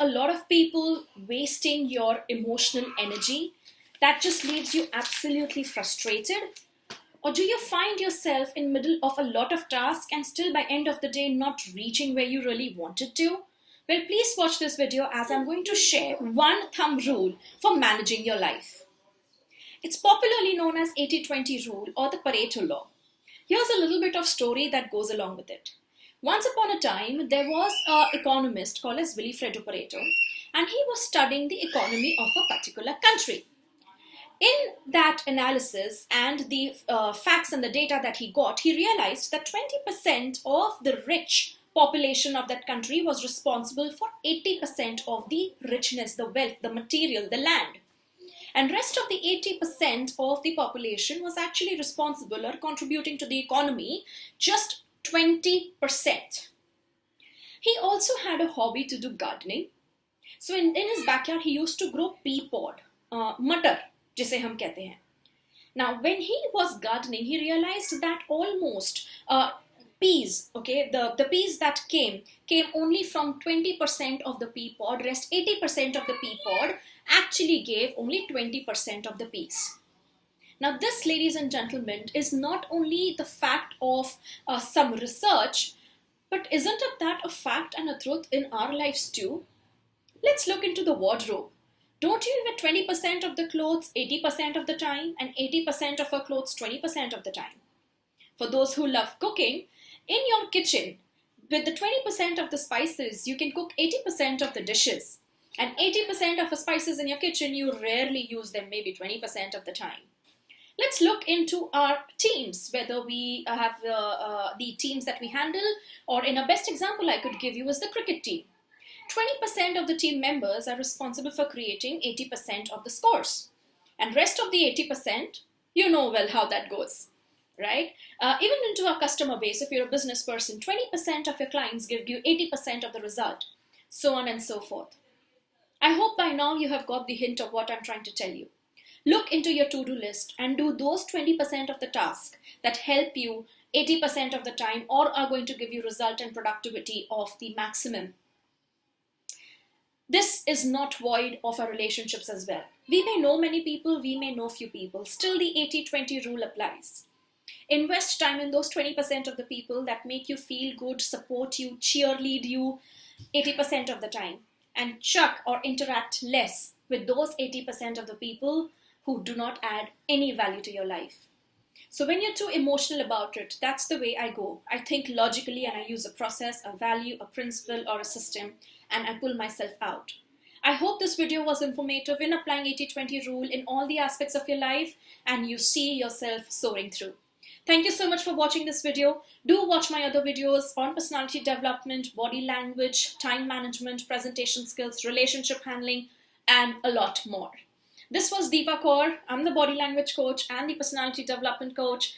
a lot of people wasting your emotional energy that just leaves you absolutely frustrated? Or do you find yourself in middle of a lot of tasks and still by end of the day not reaching where you really wanted to? Well, please watch this video as I'm going to share one thumb rule for managing your life. It's popularly known as 80-20 rule or the Pareto law. Here's a little bit of story that goes along with it. Once upon a time, there was an economist called as Wilfredo Pareto, and he was studying the economy of a particular country. In that analysis and the facts and the data that he got, he realized that 20% of the rich population of that country was responsible for 80% of the richness, the wealth, the material, the land. And rest of the 80% of the population was actually responsible or contributing to the economy just 20%. He also had a hobby to do gardening. So in his backyard, he used to grow pea pod, matar, जिसे हम कहते हैं. Now, when he was gardening, he realized that almost peas, okay, the peas that came only from 20% of the pea pod. Rest 80% of the pea pod actually gave only 20% of the peas. Now, this, ladies and gentlemen, is not only the fact of some research, but isn't it that a fact and a truth in our lives too? Let's look into the wardrobe. Don't you wear 20% of the clothes 80% of the time and 80% of our clothes 20% of the time? For those who love cooking, in your kitchen, with the 20% of the spices, you can cook 80% of the dishes. And 80% of the spices in your kitchen, you rarely use them, maybe 20% of the time. Let's look into our teams, whether we have the teams that we handle, or in a best example I could give you is the cricket team. 20% of the team members are responsible for creating 80% of the scores. And rest of the 80%, you know well how that goes, right? Even into our customer base, if you're a business person, 20% of your clients give you 80% of the result, so on and so forth. I hope by now you have got the hint of what I'm trying to tell you. Look into your to-do list and do those 20% of the task that help you 80% of the time or are going to give you result and productivity of the maximum. This is not void of our relationships as well. We may know many people, we may know few people. Still the 80-20 rule applies. Invest time in those 20% of the people that make you feel good, support you, cheerlead you 80% of the time. And chuck or interact less with those 80% of the people who do not add any value to your life. So when you're too emotional about it, that's the way I go. I think logically and I use a process, a value, a principle or a system, and I pull myself out. I hope this video was informative in applying 80-20 rule in all the aspects of your life and you see yourself soaring through. Thank you so much for watching this video. Do watch my other videos on personality development, body language, time management, presentation skills, relationship handling, and a lot more. This was DEEPA KAUR. I'm the body language coach and the personality development coach.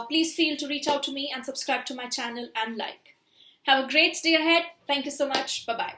Please feel to reach out to me and subscribe to my channel and like. Have a great day ahead. Thank you so much. Bye-bye.